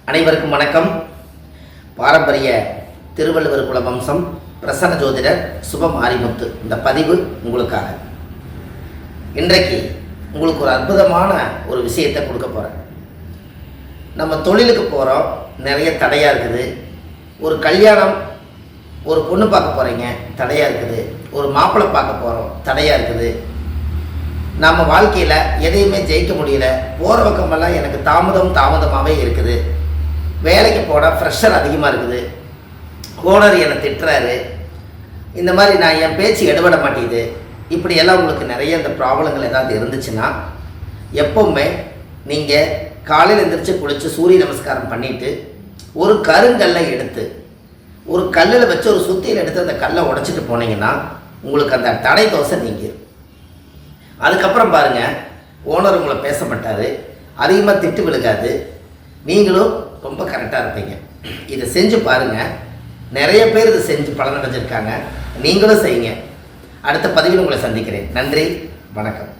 அனைவருக்கும் வணக்கம். பாரம்பரிய திருவள்ளுவர் குல வம்சம் பிரசன்ன ஜோதிடர் சுபம் ஆரிமுத்து. இந்த பதிவு உங்களுக்காக. இன்றைக்கு உங்களுக்கு ஒரு அற்புதமான ஒரு விஷயத்தை கொடுக்க போகிறேன். நம்ம தொழிலுக்கு போகிறோம், நிறைய தடையாக இருக்குது. ஒரு கல்யாணம், ஒரு பொண்ணு பார்க்க போகிறீங்க, தடையாக இருக்குது. ஒரு மாப்பிள்ளை பார்க்க போகிறோம், தடையாக இருக்குது. நம்ம வாழ்க்கையில் எதையுமே ஜெயிக்க முடியல, போகிற பக்கமெல்லாம் எனக்கு தாமதமாகவே இருக்குது. வேலைக்கு போனால் ப்ரெஷர் அதிகமாக இருக்குது, ஓனர் என்னை திட்டுறாரு, இந்த மாதிரி நான் என் பேச்சு எடுபட மாட்டேங்குது. இப்படியெல்லாம் உங்களுக்கு நிறைய இந்த ப்ராப்ளங்கள் ஏதாவது இருந்துச்சுன்னா, எப்போவுமே நீங்கள் காலையில் எழுந்திரிச்சு குளித்து சூரிய நமஸ்காரம் பண்ணிவிட்டு ஒரு கருங்கல்லை எடுத்து ஒரு கல்லில் வச்சு ஒரு சுத்தியில் எடுத்து அந்த கல்லை உடைச்சிட்டு போனீங்கன்னா உங்களுக்கு அந்த தடை தோசை நீங்கிடும். அதுக்கப்புறம் பாருங்கள், ஓனர் உங்களை பேச மாட்டார், அதிகமாக திட்டு விழுகாது, நீங்களும் ரொம்ப கரெக்டாக இருப்பீங்க. இதை செஞ்சு பாருங்கள். நிறைய பேர் இதை செஞ்சு பலனடைஞ்சிருக்காங்க. நீங்களும் செய்யுங்க. அடுத்த பதிவில் உங்களை சந்திக்கிறேன். நன்றி, வணக்கம்.